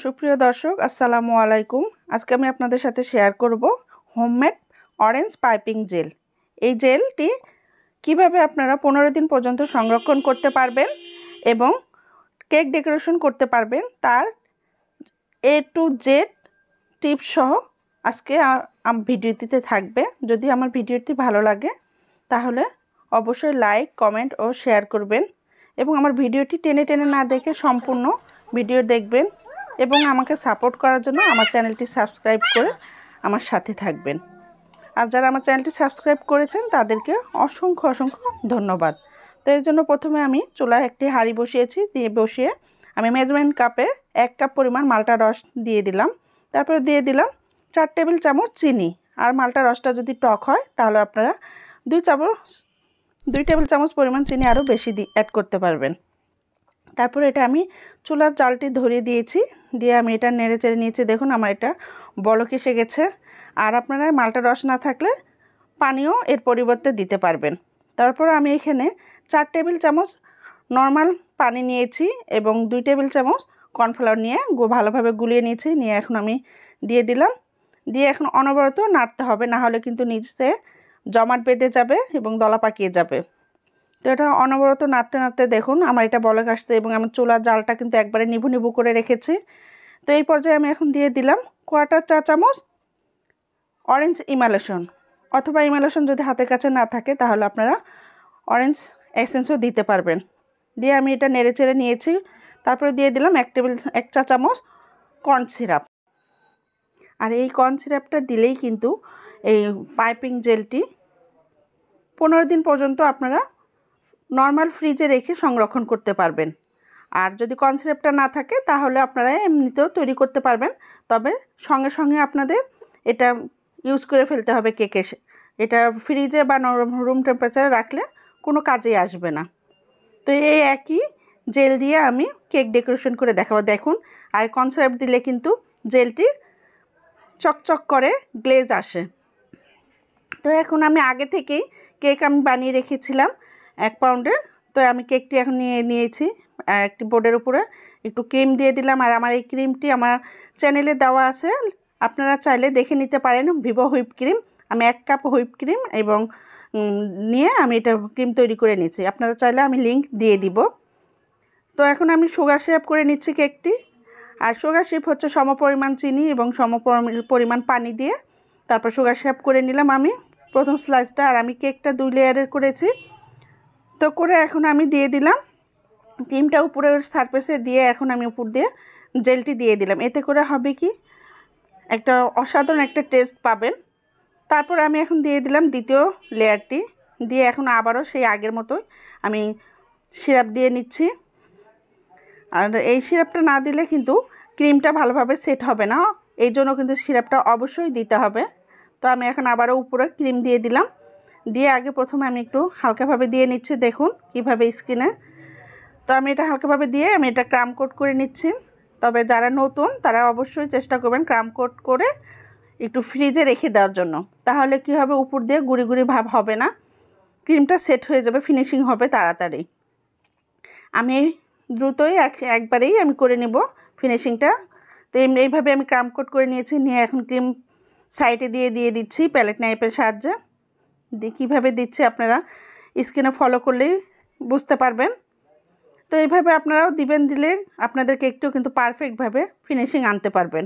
সুপ্রিয় দর্শক আসসালামু আলাইকুম। আজকে আমি আপনাদের সাথে শেয়ার করব হোমমেড অরেঞ্জ পাইপিং জেল। এই জেলটি কিভাবে আপনারা 15 দিন পর্যন্ত সংরক্ষণ করতে পারবেন এবং কেক ডেকোরেশন করতে পারবেন তার A to Z টিপস সহ আজকে ভিডিওটিতে থাকবে। যদি আমার ভিডিওটি ভালো লাগে তাহলে অবশ্যই লাইক, কমেন্ট ও শেয়ার করবেন এবং আমার ভিডিওটি টেনে টেনে না দেখে সম্পূর্ণ ভিডিও দেখবেন এবং আমাকে সাপোর্ট করার জন্য আমার চ্যানেলটি সাবস্ক্রাইব করে আমার সাথে থাকবেন। আর যারা আমার চ্যানেলটি সাবস্ক্রাইব করেছেন তাদেরকে অসংখ্য অসংখ্য ধন্যবাদ। তো এর জন্য প্রথমে আমি চুলায় একটি হাঁড়ি বসিয়েছি, বসিয়ে আমি মেজারমেন্ট কাপে 1 কাপ পরিমাণ মাল্টা রস দিয়ে দিলাম। তারপরে দিয়ে দিলাম 4 টেবিল চামচ চিনি। আর মাল্টা রসটা যদি টক হয় তাহলে আপনারা 2 টেবিল চামচ পরিমাণ চিনি আরও বেশি অ্যাড করতে পারবেন। তারপরে এটা আমি চুলার জালটি ধরিয়ে দিয়েছি, দিয়ে আমি এটা নেড়ে চেড়ে নিয়েছি। দেখুন আমার এটা বলক এসে গেছে। আর আপনারা মাল্টা রস না থাকলে পানিও এর পরিবর্তে দিতে পারবেন। তারপর আমি এখানে 4 টেবিল চামচ নর্মাল পানি নিয়েছি এবং 2 টেবিল চামচ কর্নফ্লাওয়ার নিয়ে ভালোভাবে গুলিয়ে নিয়েছি। নিয়ে এখন আমি দিয়ে দিলাম, দিয়ে এখন অনবরত নাড়তে হবে, না হলে কিন্তু নিচে জমাট বেঁধে যাবে এবং দলা পাকিয়ে যাবে। তো এটা অনবরত নাড়তে নাড়তে দেখুন আমার এটা বলক আসছে এবং আমার চুলার জালটা কিন্তু একবারে নিভু নিভু করে রেখেছি। তো এই পর্যায়ে আমি এখন দিয়ে দিলাম 1/4 চা চামচ অরেঞ্জ ইমালেশন, অথবা ইমালেশন যদি হাতের কাছে না থাকে তাহলে আপনারা অরেঞ্জ এসেন্সও দিতে পারবেন। দিয়ে আমি এটা নেড়ে চেড়ে নিয়েছি। তারপরে দিয়ে দিলাম 1 চা চামচ কর্ন সিরাপ। আর এই কর্ন সিরাপটা দিলেই কিন্তু এই পাইপিং জেলটি 15 দিন পর্যন্ত আপনারা নর্মাল ফ্রিজে রেখে সংরক্ষণ করতে পারবেন। আর যদি কর্ন সিরাপটা না থাকে তাহলে আপনারা এমনিতেও তৈরি করতে পারবেন, তবে সঙ্গে সঙ্গে আপনাদের এটা ইউজ করে ফেলতে হবে কেকে। এটা ফ্রিজে বা রুম টেম্পারেচারে রাখলে কোনো কাজেই আসবে না। তো এই একই জেল দিয়ে আমি কেক ডেকোরেশন করে দেখাবো। দেখুন, আর কর্ন সিরাপ দিলে কিন্তু জেলটি চকচক করে গ্লেজ আসে। তো এখন আমি আগে থেকেই কেক আমি বানিয়ে রেখেছিলাম 1 পাউন্ডের। তো আমি কেকটি এখন নিয়েছি একটি বোর্ডের উপরে, একটু ক্রিম দিয়ে দিলাম। আর আমার এই ক্রিমটি আমার চ্যানেলে দেওয়া আছে, আপনারা চাইলে দেখে নিতে পারেন। ভিভো হুইপ ক্রিম, আমি 1 কাপ হুইপ ক্রিম এবং নিয়ে আমি এটা ক্রিম তৈরি করে নিয়েছি। আপনারা চাইলে আমি লিংক দিয়ে দিব। তো এখন আমি সুগার সিরাপ করে নিচ্ছি কেকটি। আর সুগার সিরাপ হচ্ছে সমপরিমাণ চিনি এবং সমপরিমাণ পানি দিয়ে তারপর সুগার সিরাপ করে নিলাম আমি প্রথম স্লাইসটা। আর আমি কেকটা 2 লেয়ারের করেছি। তো করে এখন আমি দিয়ে দিলাম ক্রিমটা উপরের সারফেসে দিয়ে এখন আমি উপর দিয়ে জেলটি দিয়ে দিলাম। এতে করে হবে কি একটা অসাধারণ একটা টেস্ট পাবেন। তারপর আমি এখন দিয়ে দিলাম দ্বিতীয় লেয়ারটি, দিয়ে এখন আবারও সেই আগের মতোই আমি সিরাপ দিয়ে নিচ্ছি। আর এই সিরাপটা না দিলে কিন্তু ক্রিমটা ভালোভাবে সেট হবে না, এই জন্য কিন্তু সিরাপটা অবশ্যই দিতে হবে। তো আমি এখন আবারও উপরে ক্রিম দিয়ে দিলাম, দিয়ে আগে প্রথমে আমি একটু হালকাভাবে দিয়ে নিচ্ছি। দেখুন কিভাবে স্কিনে। তো আমি এটা হালকাভাবে দিয়ে আমি এটা ক্রাম কোট করে নিচ্ছি। তবে যারা নতুন তারা অবশ্যই চেষ্টা করবেন ক্রাম কোট করে একটু ফ্রিজে রেখে দেওয়ার জন্য। তাহলে কি হবে, উপর দিয়ে গুঁড়ি গুঁড়ি ভাব হবে না, ক্রিমটা সেট হয়ে যাবে, ফিনিশিং হবে তাড়াতাড়ি। আমি দ্রুতই একবারেই আমি করে নেব ফিনিশিংটা। তো এইভাবে আমি ক্রাম কোট করে নিয়েছি। নিয়ে এখন ক্রিম সাইডে দিয়ে দিচ্ছি প্যালেট নাইফের সাহায্যে। কীভাবে দিচ্ছি আপনারা স্ক্রিনে ফলো করলেই বুঝতে পারবেন। তো এইভাবে আপনারাও দিলে আপনাদের কেকটিও কিন্তু পারফেক্টভাবে ফিনিশিং আনতে পারবেন।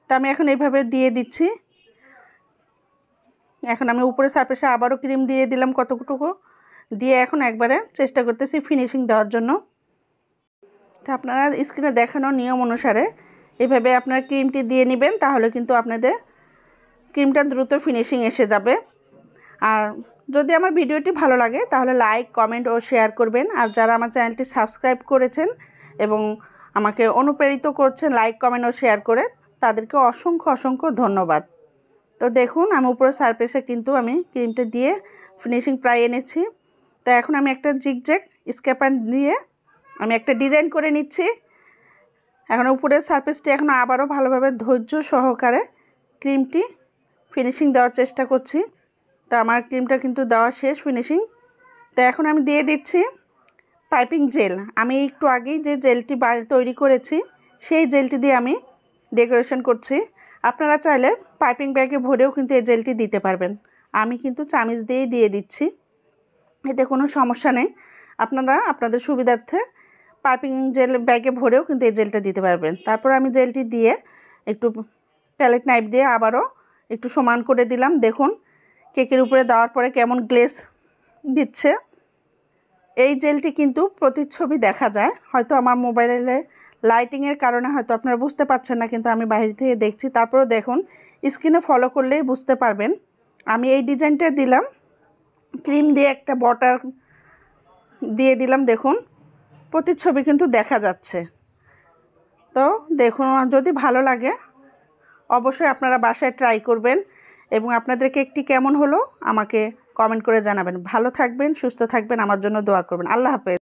তো আমি এখন এইভাবে দিয়ে দিচ্ছি। এখন আমি উপরে সারফেসে আবারও ক্রিম দিয়ে দিলাম কতটুকু, দিয়ে এখন একবারে চেষ্টা করতেছি ফিনিশিং দেওয়ার জন্য। তো আপনারা স্ক্রিনে দেখানো নিয়ম অনুসারে এইভাবে আপনারা ক্রিমটি দিয়ে নেবেন, তাহলে কিন্তু আপনাদের ক্রিমটা দ্রুত ফিনিশিং এসে যাবে। আর যদি আমার ভিডিওটি ভালো লাগে তাহলে লাইক, কমেন্ট ও শেয়ার করবেন। আর যারা আমার চ্যানেলটি সাবস্ক্রাইব করেছেন এবং আমাকে অনুপ্রেরিত করছেন লাইক, কমেন্ট ও শেয়ার করে, তাদেরকে অসংখ্য অসংখ্য ধন্যবাদ। তো দেখুন আমি উপরের সারফেসে কিন্তু আমি ক্রিমটা দিয়ে ফিনিশিং প্রায় এনেছি। তো এখন আমি একটা জিগজ্যাগ স্কেপার দিয়ে আমি একটা ডিজাইন করে নিচ্ছি। এখন উপরের সারফেসটি এখন আবারও ভালোভাবে ধৈর্য সহকারে ক্রিমটি ফিনিশিং দেওয়ার চেষ্টা করছি। তো আমার ক্রিমটা কিন্তু দেওয়া শেষ ফিনিশিং। তো এখন আমি দিয়ে দিচ্ছি পাইপিং জেল। আমি একটু আগেই যে জেলটি তৈরি করেছি সেই জেলটি দিয়ে আমি ডেকোরেশন করছি। আপনারা চাইলে পাইপিং ব্যাগে ভরেও কিন্তু এই জেলটি দিতে পারবেন। আমি কিন্তু চামিচ দিয়েই দিয়ে দিচ্ছি, এতে কোনো সমস্যা নেই। আপনারা আপনাদের সুবিধার্থে পাইপিং জেল ব্যাগে ভরেও কিন্তু এই জেলটা দিতে পারবেন। তারপর আমি জেলটি দিয়ে একটু প্যালেট নাইফ দিয়ে আবারও একটু সমান করে দিলাম। দেখুন কেকের উপরে দেওয়ার পরে কেমন গ্লেজ দিচ্ছে। এই জেলটি কিন্তু প্রতিচ্ছবি দেখা যায়, হয়তো আমার মোবাইলে লাইটিংয়ের কারণে হয়তো আপনারা বুঝতে পারছেন না, কিন্তু আমি বাইরে থেকে দেখছি। তারপরেও দেখুন স্ক্রিনে ফলো করলেই বুঝতে পারবেন। আমি এই ডিজাইনটা দিলাম, ক্রিম দিয়ে একটা বটার দিয়ে দিলাম। দেখুন প্রতিচ্ছবি কিন্তু দেখা যাচ্ছে। তো দেখুন, যদি ভালো লাগে অবশ্যই আপনারা বাসায় ট্রাই করবেন এবং আপনাদের কেকটি কেমন হলো আমাকে কমেন্ট করে জানাবেন। ভালো থাকবেন, সুস্থ থাকবেন, আমার জন্য দোয়া করবেন। আল্লাহ হাফেজ।